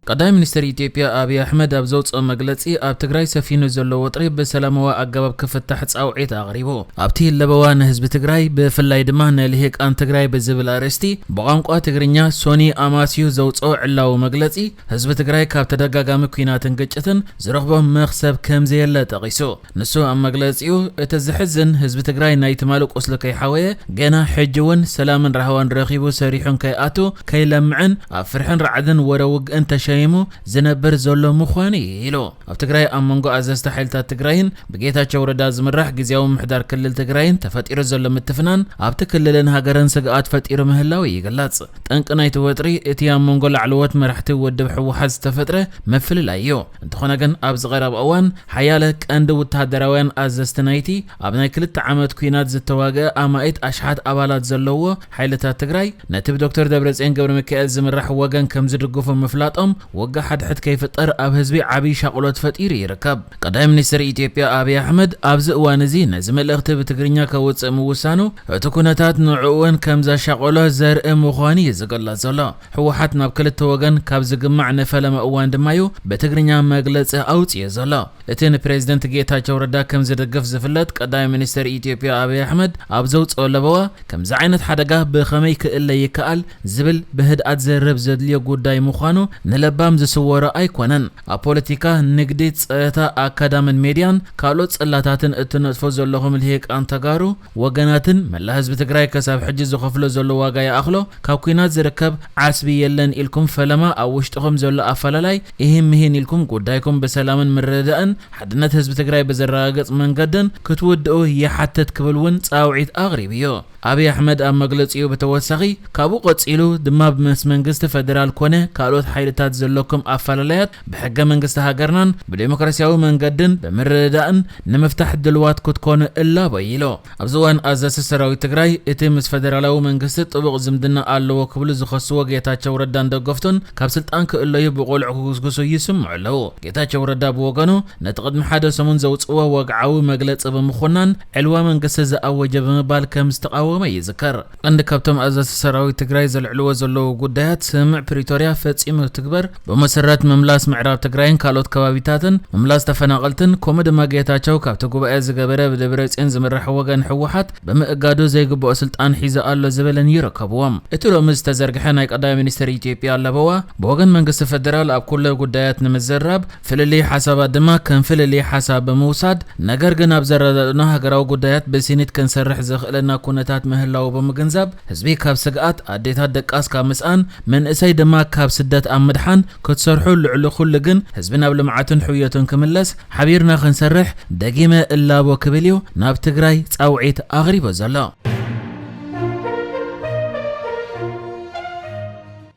قدام منستر ኢትዮጵያ አብይ አህመድ አብዘውጽ መግለጺ አብ ትግራይ ሰፊኑ ዘሎ ወጥሪ በሰላማዊ አገባብ ክፍታሕ ጻውዒት አቅሪቦ አብቲ ለበዋን ህዝብ ትግራይ በፍላይ ድማ ነልሂቃን ትግራይ በዝብል አርስቲ በቋንቋ ትግርኛ ሶኒ አማሲዩ ዘውጾ ዕላው መግለጺ ህዝብ ትግራይ ካብ ተደጋጋሚ ኩናትን ግጭትን ዝረኽቦ መኽሰብ ከም ዘየለ ጠቂሱ ንሱ ኣብ መግለጺኡ እቲ ዝሕዝን ህዝብ ትግራይ ናይ ትማሉ ቁስሊ ከይሓወየ ገና ሕጅውን ሰላምን ረሃዋን ረኺቡ ሰሪሑን ከይኣቱ ከይለምዕን ኣብ ፍርሕን ረዓድን ወረውግእን ተሸይሙ ዝነብር ዘሎ ምዃኑ ኢሉ ኣብ ትግራይ ኣብ መንጎ ኣዘዝቲ ሓይልታት ትግራይን ብጌታቸው ረዳ ዝምራሕ ጊዜያዊ ምሕዳር ክልል ትግራይን ተፈጢሩ ዘሎ ምትፍናን ኣብቲ ክልልን ሃገርን ስግኣት ፈጢሩ ምህላው ይግለጽ ጠንቂ ናይቲ ወጥሪ እቲ ኣብ መንጎ ላዕለዎት መራሕቲ ውድብ ሕወሓት ዝተፈጥረ መፍልላይ እዩ እንተኾነ ግን ኣብ ዝቐረብ እዋን ሓያለ ቀንዲ ወተሃደራውያን ኣዘዝቲ ናይቲ ኣብ ናይ 2 ዓመት ኩናት ዝተዋግአ ኣማኢት ኣሽሓት ኣባላት ዘለዎ ሓይልታት ትግራይ ነቲ ብዶክተር ደብረጽዮን ገብረ ሚካኤል ዝምራሕ ወገን ከም ዝድግፉ ምፍላጦም ወጋ ሓድሕት ከይፍጠር ኣብ ህዝቢ ዓቢ ሻቅሎት ፈጢሩ ይርከብ ቀዳይ ሚኒስትር ኢትዮጵያ አብይ አህመድ ኣብዚ እዋን እዚ ነዚ መልእኽቲ ብትግርኛ ከውፅእ ምውሳኑ እቲ ኩነታት ንዕኡን ከም ዘሻቀሎ ዘርኢ ምዃኑ ይዝገለጽ ዘሎ ሕወሓት ናብ ክልተ ወገን ካብ ዝግማዕ ነፈለመ እዋን ድማዩ በትግርኛ መግለጺ ኣውፅየ ዘሎ እቲ ንፕሬዝደንት ጌታቸው ረዳ ከም ዝድግፍ ዝፍለጥ ቀዳይ ሚኒስትር ኢትዮጵያ አብይ አህመድ ኣብ ዘውፅኦ ለበዋ ከምዚ ዓይነት ሓደጋ ብኸመይ ክእለ ይከኣል ዝብል ብህድኣት ዘርብ ዘድልዮ ጉዳይ ምዃኑ ንለባም ዝስወሮ ኣይኮነን ኣብ ፖለቲካ ንግዲ ፀታ ኣካዳሚን ሜድያን ካልኦት ጽላታትን እትነጥፎ ዘለኹም ልሂቃን ተጋሩ ወገናትን መላ ህዝቢ ትግራይ ከሳብ ሕጂ ዝኸፍሎ ዘሎ ዋጋ ይኣኽሎ ካብ ኩናት ዝርከብ ዓስቢ የለን ኢልኩም ፈለማ ኣብ ውሽጥኹም ዘሎ ኣፈላላይ ይህን ኢልኩም ጉዳይኩም በሰላምን ምርድእን ሓድነት ህዝቢ ትግራይ በዘረጋግጽ መንገድን ክትውድኡ ይሓትት ክብል እውን ጻውዒት ኣቕሪቡ እዩ አብይ አህመድ ኣብ መግለጺኡ በተወሳኺ ካብኡ ቆጺሉ ድማ ብመስ መንግስቲ ፌደራል ኮነ ካልኦት ሓይልታት ዘለኩም ኣፈላላያት ብሕገ መንግስቲ ሃገርናን ብዲሞክራሲያዊ መንገድን ብምርድዳእን ንምፍታሕ ድልዋት ክትኮኑ እላቦ ኢሉ ኣብዚ እዋን ኣዛዚ ሰራዊት ትግራይ እቲ ምስ ፌደራላዊ መንግስቲ ጥቡቕ ዝምድና ኣለዎ ክብሉ ዝኸስዎ ጌታቸው ረዳን ደገፍቱን ካብ ስልጣን ክእለዩ ብቆልዑ ክጉስጉሱ ይስምዑ ኣለዉ ጌታቸው ረዳ ብወገኑ ነቲ ቅድሚ ሓደ ሰሙን ዘውፅዎ ወግዓዊ መግለጺ ብምኹናን ዕልዋ መንግስቲ ዝኣወጀ ብምባል ከም ዝተቃወመ ይዝከር እንደ ካብቶም ኣዛዚ ሰራዊት ትግራይ ዘልዕልዎ ዘለዉ ጉዳያት ስምዕ ፕሪቶሪያ ፈጺሙ ትግበር በመሰረት መምላስ ምዕራብ ትግራይን ካልኦት ከባቢታትን መምላስ ተፈናቀልትን ኮመ ድማ ጌታቸው ካብቲ ጉባኤ ዝገበረ ብደብረጽዮን ዝምራሕ ወገን ሕወሓት ብምእጋዱ ዘይግብኦ ስልጣን ሒዙ ኣሎ ዝበለን ይርከብዎም እቲ ሎሚ ዝተዘርግሐ ናይ ቀዳማይ ሚኒስትር ኢትዮጵያ ኣለበዋ ብወገን መንግስቲ ፌደራል ኣብ ኩሉ ጉዳያት ንምዝራብ ፍልልይ ሓሳባት ድማ ከም ፍልልይ ሓሳብ ብምውሳድ ነገር ግን ኣብ ዘረዳድና ሃገራዊ ጉዳያት በሲኒት ክንሰርሕ ዝኽእለና ኩነታት ምህላው በመገንዘብ ህዝቢ ካብ ስግኣት ኣዴታት ደቃስ ካብ ምስኣን መንእሰይ ድማ ካብ ስደት ኣብ ምድሓን ክትሰርሑ ልዕሊ ኩሉ ግን ህዝቢ ናብ ልምዓትን ሕውየትን ክምለስ ሓቢርና ክንሰርሕ ደጊመ እላቦ ክብል እዩ ናብ ትግራይ ጻውዒት ኣቕሪቦ ዘሎ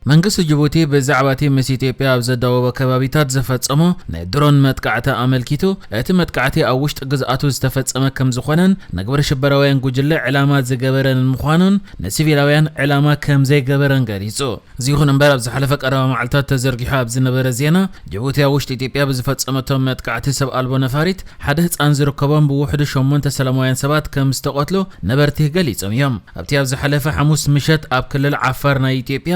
መንግስት ጅቡቲ በዛዕባቲ ምስ ኢትዮጵያ ኣብ ዘዳወበ ከባቢታት ዘፈጸሞ ናይ ድሮን መጥቃዕቲ ኣመልኪቱ እቲ መጥቃዕቲ ኣብ ውሽጢ ግዝኣቱ ዝተፈጸመ ከም ዝኾነን ነግብረ ሽበራውያን ጉጅለ ዕላማ ዝገበረን ምዃኑን ንሲቪላውያን ዕላማ ከም ዘይገበረን ገሊጹ እዚ ይኹን እምበር ኣብ ዝሓለፈ ቀረባ መዓልታት ተዘርጊሑ ኣብ ዝነበረ ዜና ጅቡቲ ኣብ ውሽጢ ኢትዮጵያ ብዝፈጸመቶም መጥቃዕቲ ሰብ ኣልቦ ነፋሪት ሓደ ህፃን ዝርከቦም ብውሕዱ 8 ሰላማውያን ሰባት ከም ዝተቆትሉ ነበርቲ ገሊጾም እዮም ኣብቲ ኣብ ዝሓለፈ ሐሙስ ምሸት ኣብ ክልል ዓፋር ናይ ኢትዮጵያ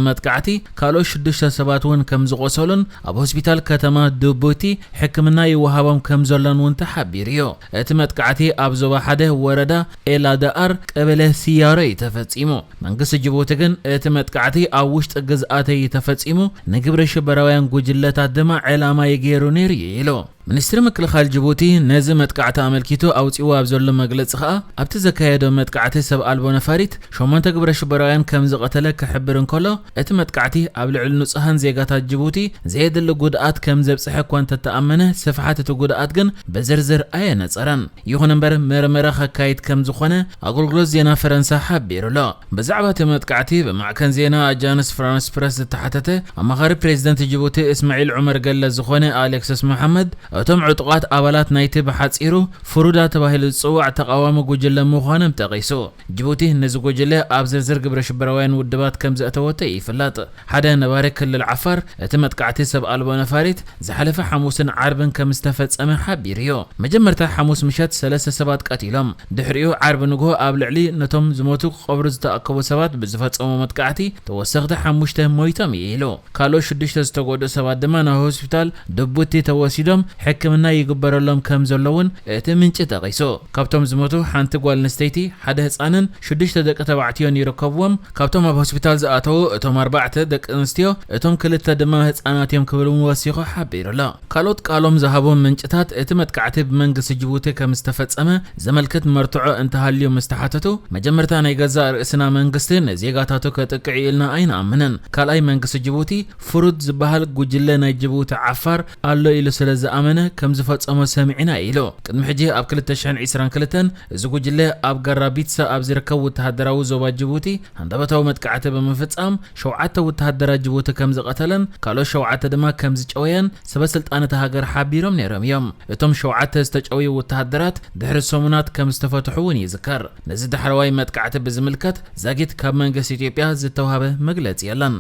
መጥቃዕቲ ካልኦት 6 ሰባት ውን ከም ዝቆሰሉን ኣብ ሆስፒታል ከተማ ዱቡቲ ሕክምና ይወሃቦም ከም ዘሎን ውን ተሓቢሩ እዩ እቲ መጥቃዕቲ ኣብ ዞባ ሓደ ወረዳ ኤላዳኣር ቀበሌ ሲያሮ ተፈጺሙ መንግስቲ ጅቡቲ ግን እቲ መጥቃዕቲ ኣብ ውሽጢ ግዝኣተይ ተፈጺሙ ንግብረ ሽበራውያን ጉጅለታት ድማ ዕላማ ይገይሩ ነይሩ ኢሉ ሚኒስትር ምክልኻል ጅቡቲ ነዚ መጥቃዕቲ ኣመልኪቱ ኣውፂኡ ኣብ ዘሎ መግለጺ ኸኣ ኣብቲ ዘካየዶ መጥቃዕቲ ሰብ ኣልቦ ነፋሪት 8 ግብረ ሽበራውያን ከም ዝቐተለ ክሕብር እንከሎ እቲ መጥቃዕቲ ኣብ ልዕሊ ንጹሃን ዜጋታት ጅቡቲ ዘየድሊ ጉድኣት ከም ዘብጽሐ እኳ እንተተኣመነ ስፍሓት እቲ ጉድኣት ግን በዝርዝር ኣየነጸረን ይኹን እምበር መርመራ ከካይድ ከም ዝኾነ ኣገልግሎት ዜና ፈረንሳ ሓቢሩሎ ብዛዕባ እቲ መጥቃዕቲ ብማዕከን ዜና ኣጃንስ ፍራንስ ፕረስ ዝተሓተተ ኣማኻሪ ፕሬዝደንት ጅቡቲ እስማዒል ዑመር ገለ ዝኾነ ኣሌክሰስ መሐመድ እቶም ዕጡቃት ኣባላት ናይቲ ብሓጺሩ ፍሩዳ ተባሂሉ ዝጽዋዕ ተቃዋሚ ጉጅለ ምዃኖም ተቂሱ። ጅቡቲ ነዚ ጉጅለ ኣብ ዝርዝር ግብረ ሽበራውያን ውድባት ከም ዘእተወተ ይፍለጥ። ሓደ ነባሪ ክልል ዓፋር እቲ መጥቃዕቲ ሰብ ኣልቦ ነፋሪት ዝሓለፈ ሐሙስን ዓርብን ከም ዝተፈጸመ ሓቢሩ እዩ። መጀመርታ ሐሙስ ምሸት 3 ሰባት ቀቲሎም ድሕሪኡ ዓርብ ንግሆ ኣብ ልዕሊ ነቶም ዝሞቱ ቀብሪ ዝተኣከቡ ሰባት ብዝፈጸሙ መጥቃዕቲ ተወሰኽቲ 5 ሞይቶም ኢሉ ካልኦት 6 ዝተጎዱ ሰባት ድማ ናብ ሆስፒታል ድቡቲ ተወሲዶም ሕክምና ይግበረሎም ከም ዘለውን እቲ ምንጭ ተቂሱ። ካብቶም ዝሞቱ ሓንቲ ጓል ኣንስተይቲ ሓደ ህፃንን 6 ደቂ ተባዕትዮን ይርከብዎም። ካብቶም ኣብ ሆስፒታል ዝኣተው እቶም 4 ደቂ ኣንስትዮ እቶም 2 ድማ ህፃናት እዮም ክብሉ ወሲኹ ሓቢሩሎ። ካልኦት ቃሎም ዝሃቦም ምንጭታት እቲ መጥቃዕቲ ብመንግስቲ ጅቡቲ ከም ዝተፈጸመ ዘመልክት መርትዖ እንተሃልዩ ምስተሓተቱ መጀመርታ ናይ ገዛ ርእስና መንግስቲ ነዜጋታቱ ከጥቅዕ ኢልና ኣይንኣምንን። ካልኣይ መንግስቲ ጅቡቲ ፍሩድ ዝበሃል ጉጅለ ናይ ጅቡቲ ዓፋር ኣሎ ኢሉ ስለ ዝኣመነ ከም ዝፈጸሞ ሰሚዕና ኢሉ። ቅድሚ ሕጂ ኣብ 2022 እዚ ጉጅለ ኣብ ጋራቢትሳ ኣብ ዝርከብ ወተሃደራዊ ዞባ ጅቡቲ ሃንደበታዊ መጥቃዕቲ ብምፍጻም 7 ወተሃደራት ጅቡቲ ከም ዝቀተለን ካልኦት 7 ድማ ከም ዝጨወየን ሰበስልጣናት ሃገር ሓቢሮም ነይሮም እዮም። እቶም 7 ዝተጨወዩ ወተሃደራት ድሕሪ ሰሙናት ከም ዝተፈትሑ እውን ይዝከር። ነዚ ዳሕረዋይ መጥቃዕቲ ብዝምልከት ዛጊት ካብ መንግስቲ ኢትዮጵያ ዝተዋሃበ መግለጺ የለን።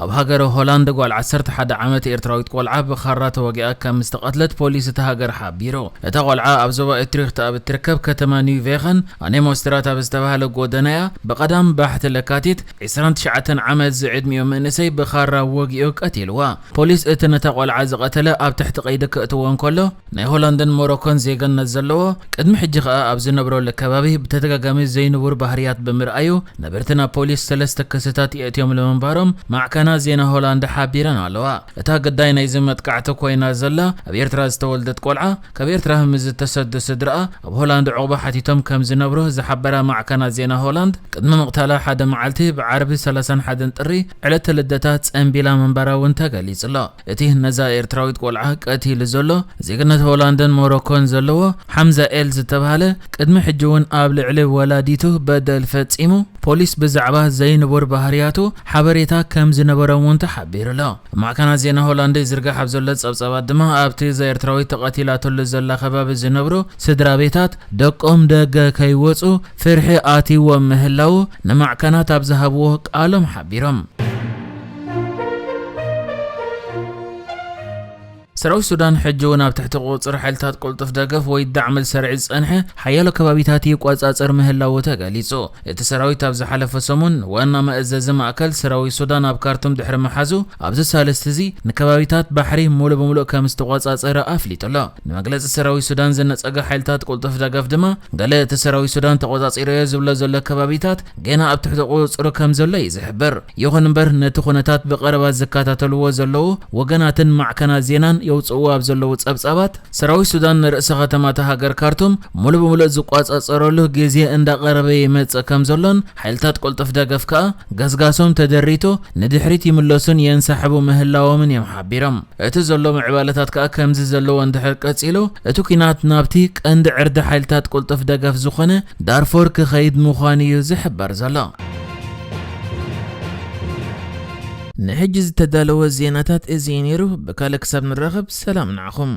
ኣብ ሃገር ሆላንድ ጓል 11 ዓመት ኤርትራዊት ቆልዓ ብኻራ ተወጊኣ ከም ዝተቀትለት ፖሊስ እቲ ሃገር ሓቢሩ። እታ ቆልዓ ኣብ ዞባ ኤትሪክት ኣብ እትርከብ ከተማ ኒውቬኸን ኣኔሞስትራት ኣብ ዝተባሃለ ጎደናያ ብቐዳም ባሕቲ ለካቲት 29 ዓመት ዝዕድሚኡ መንእሰይ ብኻራ ወጊኡ ቀቲልዋ። ፖሊስ እቲ ነታ ቆልዓ ዝቀተለ ኣብ ትሕቲ ቀይዲ ክእትዎ እንከሎ ናይ ሆላንድን ሞሮኮን ዜግነት ዘለዎ ቅድሚ ሕጂ ከዓ ኣብ ዝነብረሉ ከባቢ ብተደጋጋሚ ዘይንቡር ባህርያት ብምርኣዩ ነበርትና ፖሊስ 3 ክስታት የእትዮም ለመንባሮም ማዕከና ዜና ሆላንድ ሓቢረን ኣለዋ። እታ ገዳይ ናይ መጥቃዕቲ ኮይና ዘላ ኣብ ኤርትራ ዝተወልደት ቆልዓ ካብ ኤርትራ ምዝተሰዱ ስድራኣ ኣብ ሆላንድ ዕቑባ ሓቲቶም ከም ዝነብሩ ዝሓበራ ማዕከና ዜና ሆላንድ ቅድሚ መቕተላ ሓደ መዓልቲ ብዓርቢ 31 ጥሪ ዕለተ ልደታ ጸንቢላ መንበራ እውን ተገሊጹሎ። እቲ ነዛ ኤርትራዊት ቆልዓ ቀቲሉ ዘሎ ዜግነት ሆላንድን ሞሮኮን ዘለዎ ሓምዛ ኤል ዝተባሃለ ቅድሚ ሕጂ እውን ኣብ ልዕሊ ወላዲቱ በደል ፈጺሙ ፖሊስ ብዛዕባ ዘይንቡር ባህርያቱ ሓበሬታ ከም ዝነበረውን ተሓቢሩሎ። ማዕከና ዜና ሆላንድ ዝርጋሕ ኣብ ዘሎ ጸብጸባት ድማ ኣብቲ ኤርትራዊት ተቐቲላትሉ ዘላ ከባቢ ዝነብሩ ስድራ ቤታት ደቆም ደገ ከይወጹ ፍርሒ ኣትይዎም ምህላው ንማዕከናት ኣብ ዝሃብዎ ቃሎም ሓቢሮም። ሰራዊት ሱዳን ሕጂውን ኣብ ትሕቲ ቁፅር ሓይልታት ቁልጡፍ ደገፍ ወይ ዳዕሚ ዝሰርዕ ዝጸንሐ ሓያሎ ከባቢታት ይቆጻጸር ምህላው ተገሊጹ። እቲ ሰራዊት ኣብ ዝሓለፈ ሰሙን ዋና መእዘዚ ማእከል ሰራዊት ሱዳን ኣብ ካርቱም ድሕሪ መሓዙ ኣብዚ ሳልስቲ እዚ ንከባቢታት ባሕሪ ሙሉእ ብምሉእ ከም ዝተቆጻጸረ ኣፍሊጡሎ። ንመግለጺ ሰራዊት ሱዳን ዝነጸገ ሓይልታት ቁልጡፍ ደገፍ ድማ ገለ እቲ ሰራዊት ሱዳን ተቆጻጺረዮ ዝብሎ ዘሎ ከባቢታት ገና ኣብ ትሕቲ ቁፅሩ ከም ዘሎ ይዝሕብር። ይኹን እምበር ነቲ ኩነታት ብቐረባ ዝከታተልዎ ዘለዉ ወገናትን ማዕከናት ዜናን የውጽኡ ኣብ ዘለዉ ጸብጻባት ሰራዊት ሱዳን ርእሰ ከተማታ ሃገር ካርቱም ሙሉእ ብምሉእ ዝቆጻጸረሉ ግዜ እንዳቀረበ ይመጽእ ከም ዘሎን ሓይልታት ቁልጡፍ ደገፍ ከዓ ገስጋሶም ተደሪቶ ንድሕሪት ይምለሱን የንሰሕቡ ምህላዎምን እዮም ሓቢሮም። እቲ ዘሎ ምዕባለታት ከዓ ከምዚ ዘለዎ እንድሕር ቀጺሉ እቲ ኩናት ናብቲ ቀንዲ ዕርዲ ሓይልታት ቁልጡፍ ደገፍ ዝኾነ ዳርፎር ክኸይድ ምዃኑ እዩ ዝሕበር ዘሎ። نحجز تدالو الزيناتات ازينيرو بكالك سب نرغب سلام نعخم.